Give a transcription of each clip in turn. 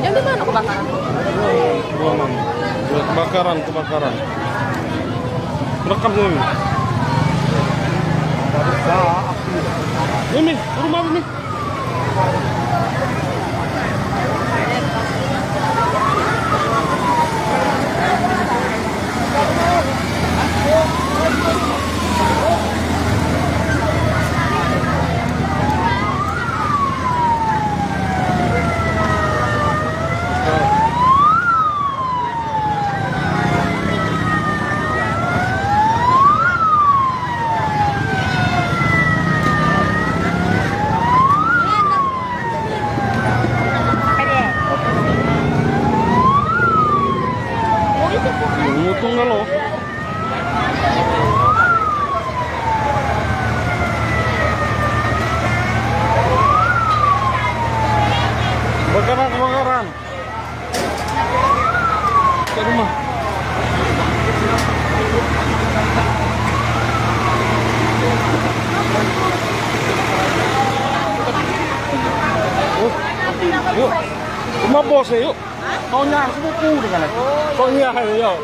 Yang di mana kebakaran? Buangan. Kebakaran. Rekam ini. Ini rumah ini. Tunggal loh. Kebakaran. Ke rumah. Yuk. Rumah bos ya, yuk. Kau nyar sepupu dengan aku. Kau nyar yuk.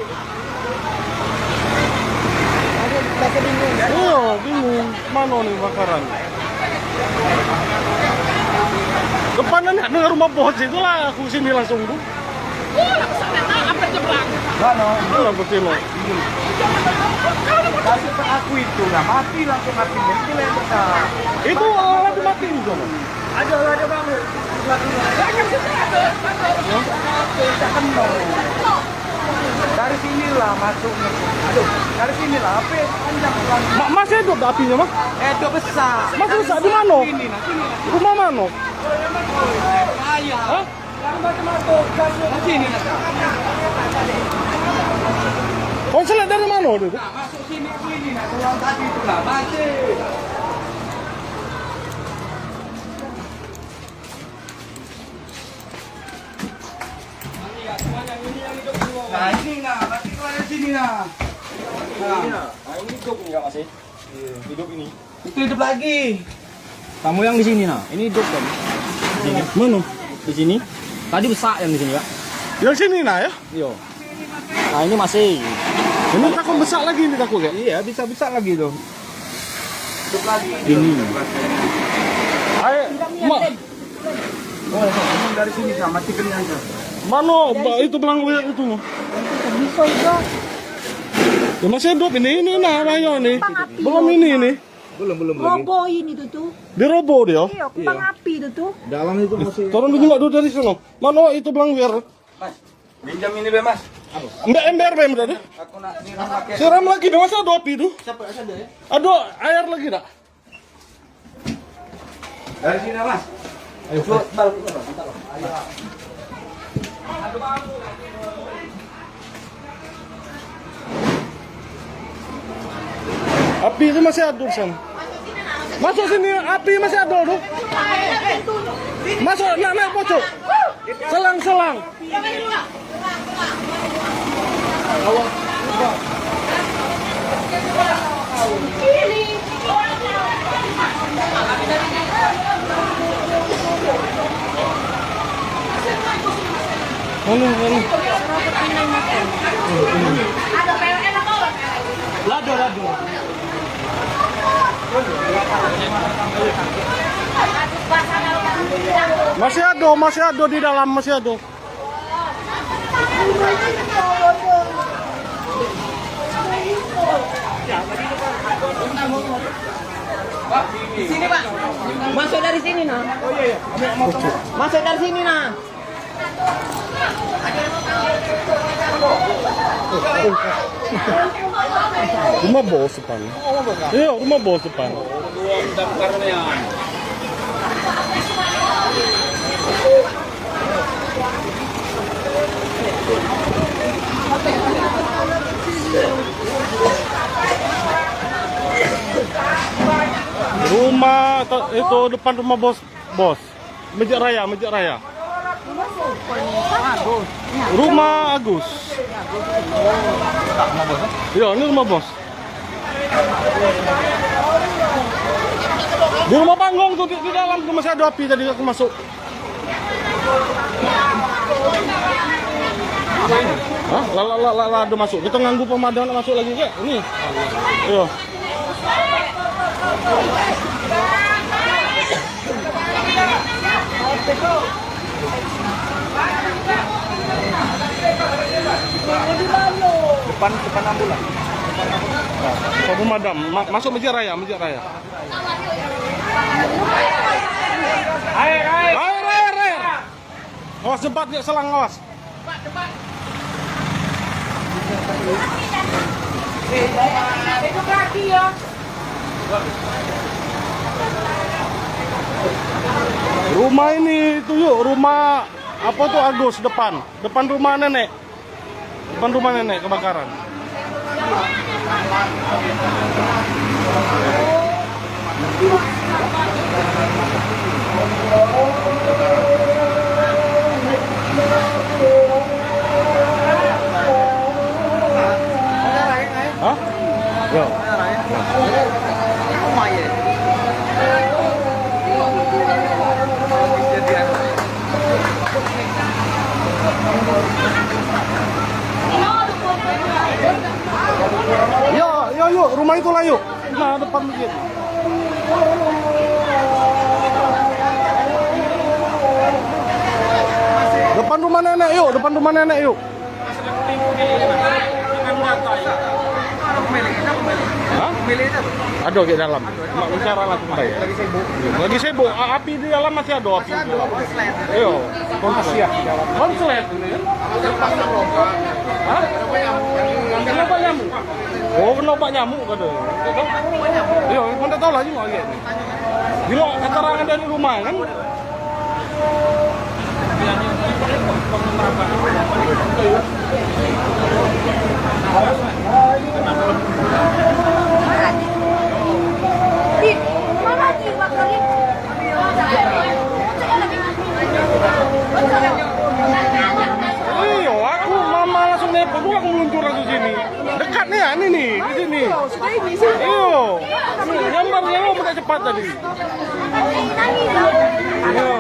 Iya, bingung. Mana nih bakaran? Depanan ada rumah bos itulah aku sini langsung bu. Apa jebrang? Enggak betul loh. Kasih ke aku itu, nah mati langsung mati. Itu yang besar. Itu lagi mati juga. Ada banget. Dari sinilah masuknya. Aduh, dari sinilah api panjang pelan. Masih hidup apinya mah? Itu besar. Masih besar di mana? Sini. Rumah mana? Ayah. Hah? Yang masuk sini. Konselnya dari mana itu? Nah, masuk sini. Nah, keluar tadi itu lah masih. Nah ini masih keluar dari sini Nah, ini hidup nih ya masih. Hidup ini. Itu hidup lagi. Kamu yang di sini ini hidup kan? Di sini. Mana? Di sini. Tadi besar yang di sini ya. Yang sini nah ya? Iya. Nah ini masih. Ini takut besar lagi ini takut ya? Iya bisa lagi tuh. Hidup lagi. Ini. Ayo, Dari sini sama matikan aja. mana? Itu belang itu mah. Bisa juga. Ya masih hidup ini nah raya nih. Belum ini. Belum lagi. Robo ini tuh. Diroboh dia. Iya, kembang api tuh. Dalam itu masih. Turun dulu dulu dari sana. Mana itu belang biar. Mas, pinjam ini be mas. Ember tadi. Aku nak siram pakai. Siram lagi dong, masa ada api itu? Siapa ada ya? Ada air lagi tak? Dari sini mas. Ayo balik kita bang. Ayo. Api itu masih ada San. Masuk sini, api masih ada tuh. Masuk, naik pocok. Selang. Ini. Lado. Masih ada di dalam, masih ada. Di sini, Pak. Masuk dari sini, nah. Oh iya. Masuk dari sini, nah. Rumah bos depan. Iya, rumah bos depan. Rumah itu depan rumah bos. Masjid Raya. Rumah Agus. Iya, ini rumah bos. Di rumah panggung tuh di dalam tuh masih ada api tadi aku masuk. Hah? Ada masuk. Kita nganggu pemadam masuk lagi ke? Ini. Ayo. Depan ambulan. Pak pemadam, masuk Masjid Raya. Air. Awas cepat ya, selang awas. Cepat. Itu kaki ya. Rumah ini itu yuk, rumah apa tuh Agus depan rumah nenek. Depan rumah nenek kebakaran. Hah? Yo. Yuk, rumah itulah yuk. Nah, depan masjid. Depan rumah nenek yuk. Hah? Ada di dalam. Bicara langsung baik. Lagi sibuk. Api di dalam masih ada api. Ayo, konslet di dalam. Konslet ini kan? Hah? Kenapa nyamuk? Oh, kenapa nyamuk katanya? Iya, mana tahu lagi mau lihat. Bila keterangan dari rumah kan? Iya, aku mama langsung nepot, aku meluncur ke sini. Dekat nih, ini nih, di sini. Iya, gambarnya lo minta cepat tadi. Iya.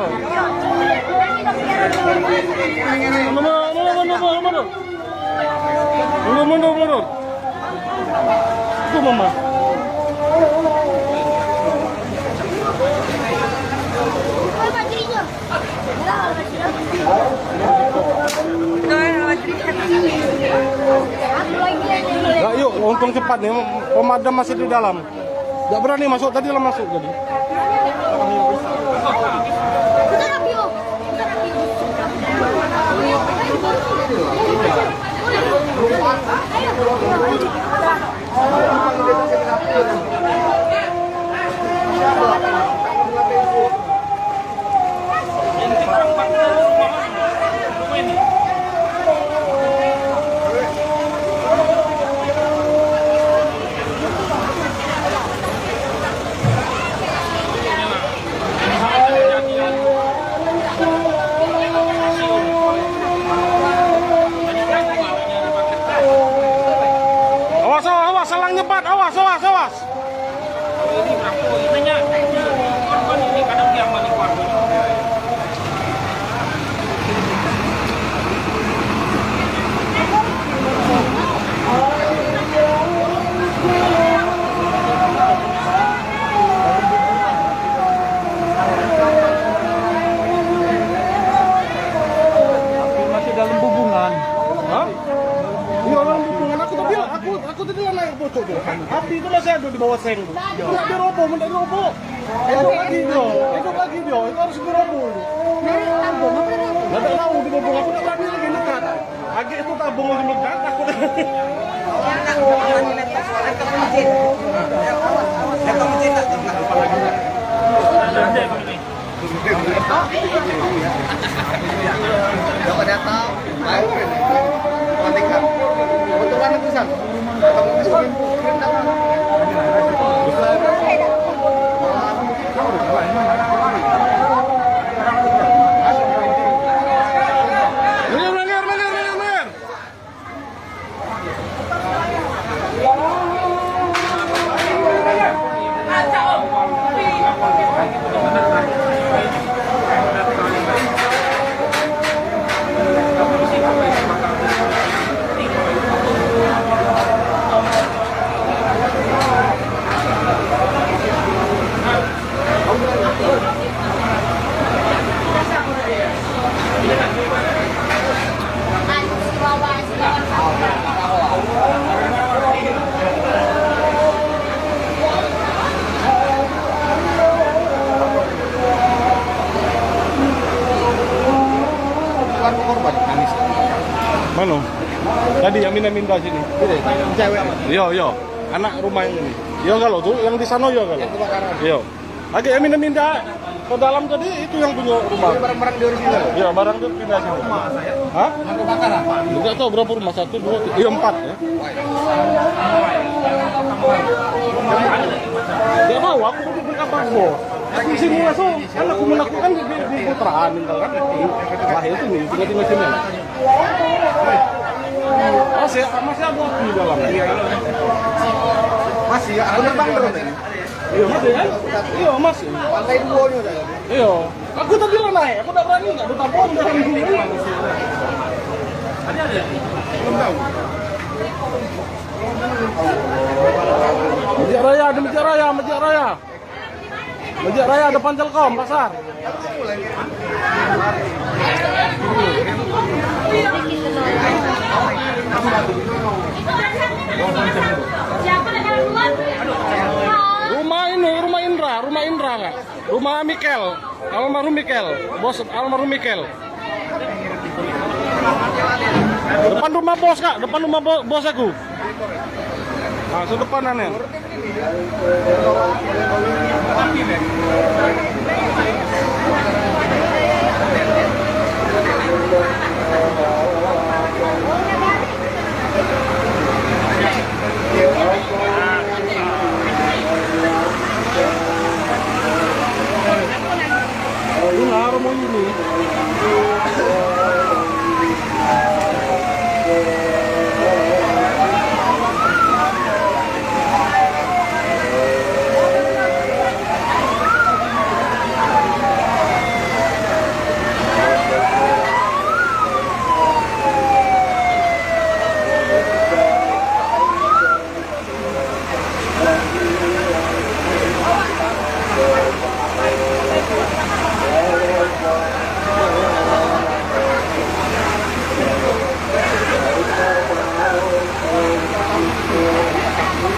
Mundur. Itu mama. Nah, yuk, untung cepat nih, pemadam masih di dalam. Gak berani masuk, tadi lah masuk jadi. Awas, selang nyebat, awas. Ini korban ini kadang dia mani korban. Masih dalam hubungan. Hah? Iya, dalam hubungan. Aku tadi lah naik bocok tuh. Api itu masih ada di bawah seng. Tidak diroboh, Hidup lagi dia. Itu harus diroboh. Nggak tahu dirobong. Aku tak berani lagi dekat. Agak itu tabung lagi dekat. Aku korban nangis. Mana? Tadi Amin dah sini. Cewek. Yo, anak rumah yang ini. Yo kalau tuh yang di sana yo kalau. Yo. Lagi Amin dah ke dalam tadi itu yang punya rumah. Barang-barang di original. Iya, barang itu pindah sini. Hah? Yang kebakaran. Enggak tahu berapa rumah, 1, 2, 3, iya 4 ya. Enggak tahu, aku bukan kabar bos. Aku di sini langsung, kan aku melakukan di putraan, kan? Wah itu nih, tinggal sini. Masih ada api di dalam. Masih ya, aku terbang terus ini. Iya masih kan? Iya masih. Lantai 2 nya udah. Iya. Aku tadi lah naik, aku tak berani nggak ditabung dari sini. Belum tahu. Masjid Raya, ada Masjid Raya depan Telkom pasar. Rumah Indra nggak? Rumah Mikel, almarhum Mikel, bos almarhum Mikel. Depan rumah bos kak, depan rumah bos aku. Nah, sedepanannya. Ini rumah ini.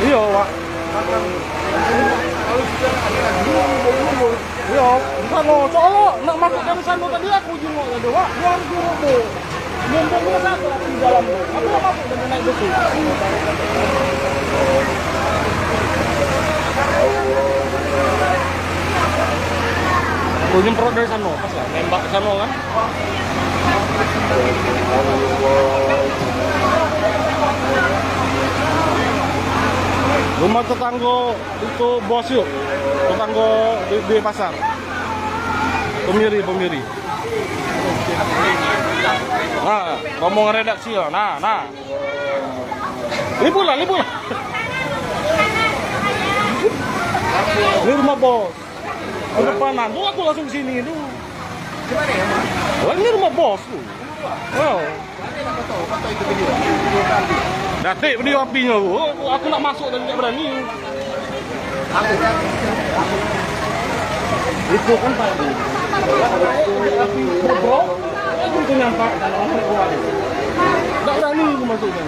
Iya, Pak. Iya, sana soalnya nak masuk dari sana tadi aku jenguk tadi, Wak. Gua harus jenguk. Mumpungnya satu di dalam tuh. Aku mau masuk dan naik besi. Aku nyemprot dari sana, pas lah, nembak ke sana kan. Rumah tetangga itu bos yuk, tetangga di pasar. Pemiri. Nah, rombongan redaksi ya. Nah. Libu lah. Ini rumah bos. Ke depanan tuh aku langsung sini tuh. Gimana ya, Mas? Lah ini rumah bos tuh. Wow. Datik video apinya tuh. Aku nak masuk dan tidak berani. Itu kan tadi. Api bro. Itu nampak dalam orang keluar. Tak berani aku masuknya.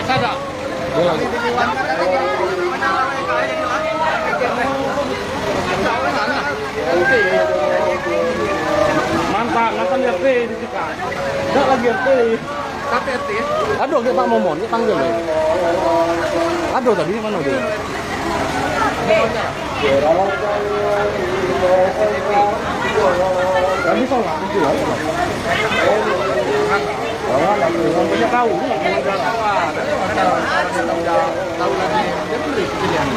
Sadar. Mantan RT di sini. Enggak lagi RT. Tapi RT ya? Aduh, kayak Pak Momon, dia panggil ya. Aduh, tadi mana dia? Tadi sholat itu ya. Banyak tahu. Tahu lagi. Dia beli pilihan.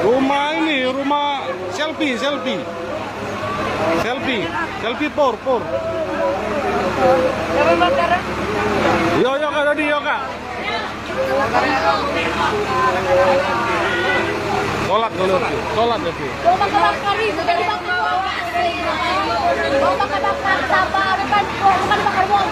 Rumah ini, rumah selfie por. Yo kak tadi kak. Sholat dulu. Mau bakar itu dari mau bakar sabar kan bukan bakar uang.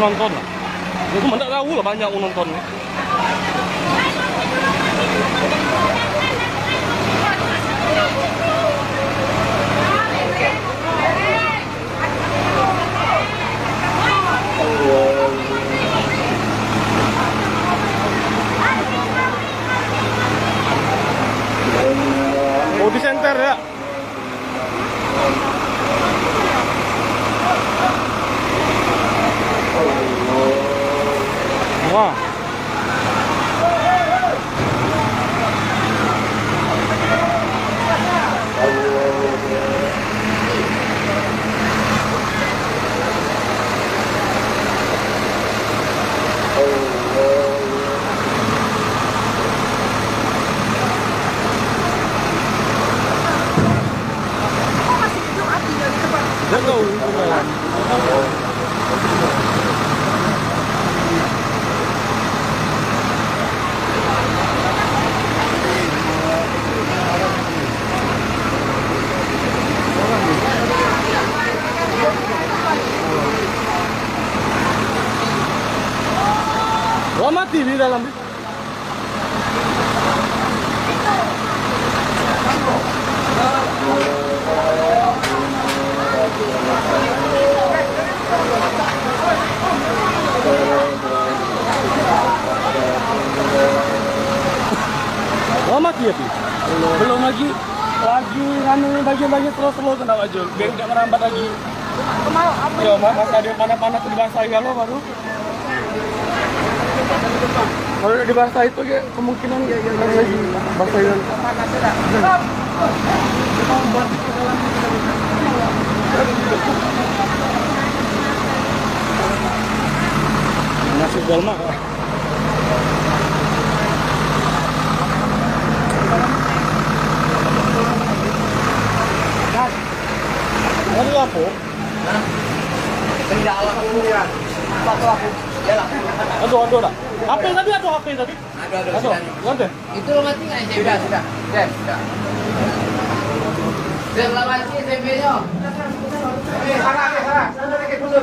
nonton lah. Ya, cuma nggak tahu lah banyak nontonnya. Oh, di center ya. Wah. Nggak tahu. Wah, mati di dalam. Wah, mati ya, Pi? Belum lagi bagian-bagian slow kena baju biar tidak merambat lagi. Ya, masih ada panah-panah tuh dibasahi kalau baru. Kalau udah dibasah itu ya kemungkinan ya lagi basahi lagi. Masuk dalma. Ini apa? Kendala kemudian. Satu aku. Yalah. Aduh dah. HP tadi atau HP tadi? Aduh. Nanti. Itu lo mati nggak SMP? Sudah. Sudah. Sudah lah mati SMP-nya. Sana. Mundur.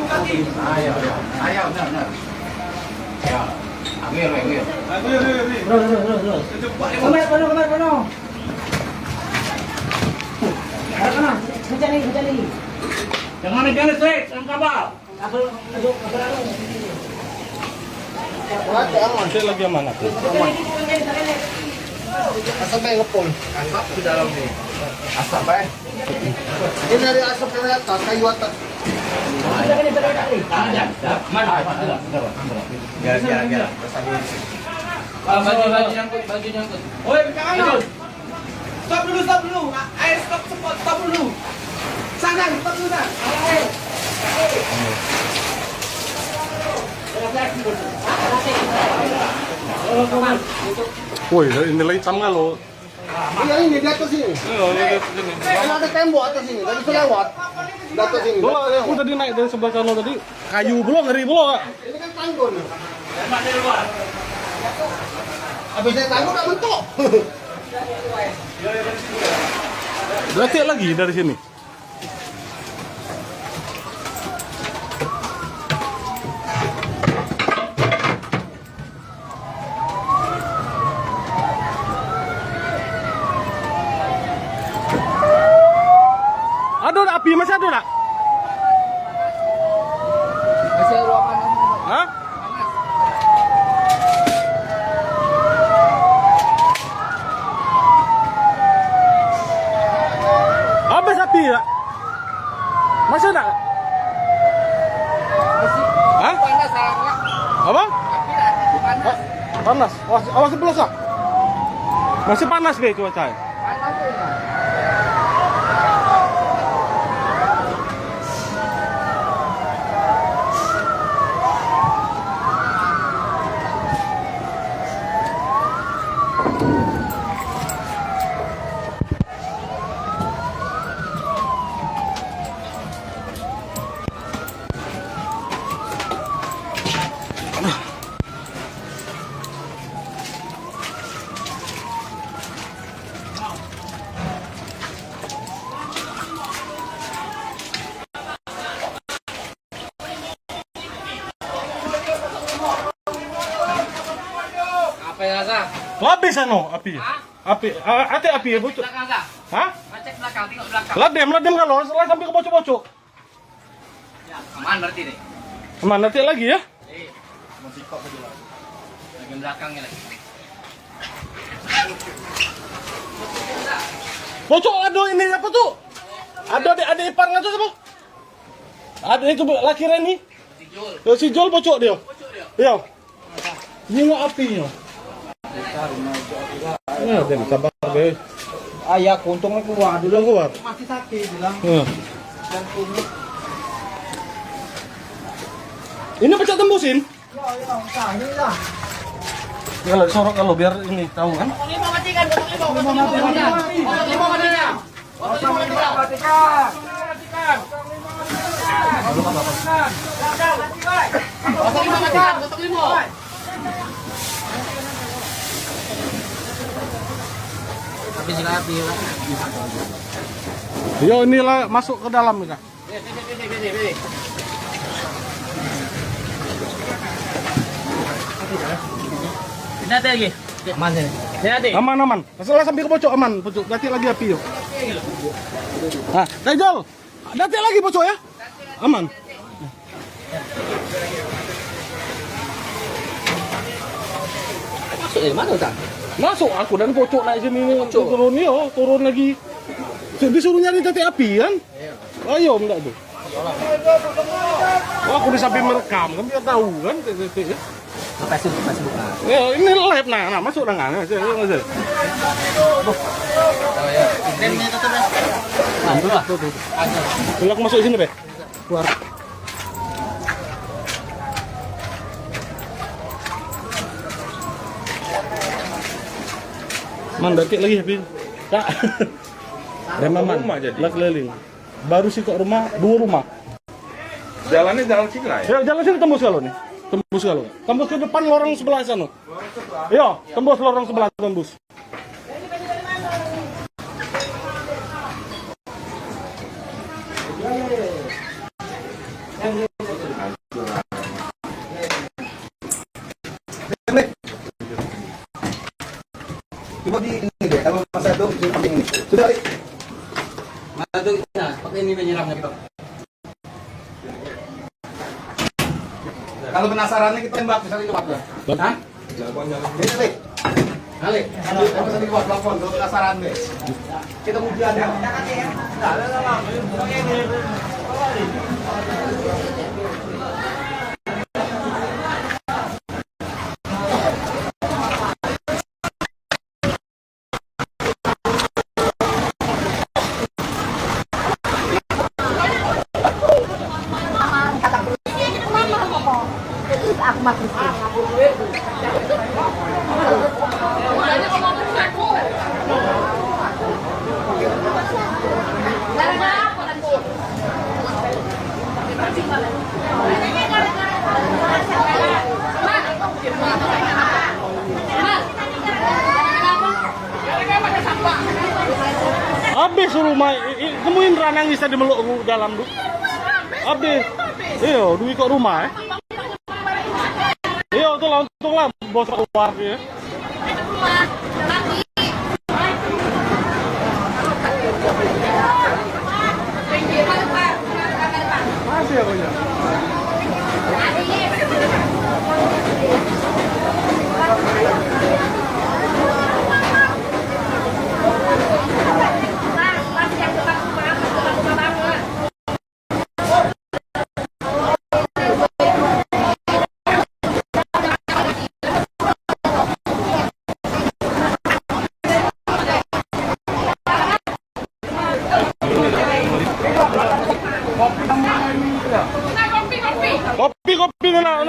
Kaki. Ayo. Benar. Ya. Ambil. Benar. Kencang. Jangan jalan straight, ang kabal. Masih lagi yang mana tuh? Asap ba yung pole? Asap di dalam nih. Asap ba? Ini dari asap dari atas, kayu atas. Gara. Baju nyangkut. Oi, kanan. Stop dulu. Ayo stop dulu. Sana, stop dulu dah. Woi, nilai hitam nggak lo? Iya ini di atas sini. Kan ada tembok atas sini, tadi bisa lewat. Di atas sini. Lo aku tadi naik dari sebelah sana tadi, kayu belum, ngeri belum kak? Ini kan tanggung. Habisnya tanggung udah mentok. Berarti lagi dari sini. Ada api masih ada tak? Masih ada ruangan. Hah? Habis api tak? Masih ada? Hah? Panas sangat. Apa? Api lah, panas. Panas. Awas sebelah sah. Masih panas be cuaca. Panas tuh ya. Apa yang rasa? Habis ano, api. Hah? Api, ate api ya bocok. Belakang rasa? Hah? Cek belakang, tengok belakang. Ladem kalau, setelah sampai ke bocok-bocok. Ya, aman berarti nih. Aman, nanti lagi ya. Masih kok kedua. Bagian belakangnya lagi. Bocok ada ini apa tuh? Ada iparnya tuh apa? Ada itu laki Reni. Si Jol bocok dia. Iya. Ini nggak apinya. Ya, dan sabar deh. Ayah kuntungnya keluar dulu. Keluar. Masih sakit bilang. Jantungnya. Ini pecah tembusin. Ya, ini lah. Kalau sorok kalau biar ini tahu kan. Lima matikan, lima matikan. Lima matikan. Yo inilah masuk ke dalam nih kak. Nanti lagi. Aman sini. Nanti. Aman. Setelah sampai ke bocok aman, bocok. Ganti lagi api yuk. Nah, Jol. Ganti lagi bocok ya. Aman. Masuk dari mana Ustaz? Masuk aku dan bocok naik sini nih. Turun nih, turun lagi. Disuruh nyari titik api kan? Ayo enggak tuh. Oh, aku di samping merekam kan biar tahu kan titik ya. Masih buka. Ya, ini live nah masuk dengan. Oh ya. Ini tetap ya. Mantul lah. Kalau aku masuk sini, Be. Keluar. Detik lagi habis. Kak. Remaman lah keliling. Baru sih kok rumah, 2 rumah. Jalannya jalan sini lah ya? Ya, jalan sini tembus kalau nih. Tembus kalau. Tembus ke depan lorong sebelah sana. Iya, tembus lorong sebelah tembus. Coba di ini deh, kalau masa itu pakai ini. Sudah, Rik. Mana tuh? Nah, pakai ini menyiramnya gitu. Kalau penasarannya kita tembak, misalnya itu waktu. Hah? Ini, Rik. Kali. Kalau misalnya buat telepon, kalau penasaran deh. Kita mau biar ya. Aku masih Habis rumah, temuin nangis tadi meluk dalam tuh. Habis. Iya, duit kok rumah Iya, itu lah untung lah bos keluar ya. Masih ya punya. Kopi dulu, kopi dulu. Oh,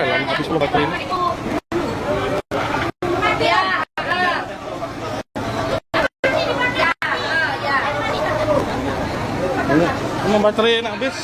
lama habis belum baterai. Ini baterai nak habis.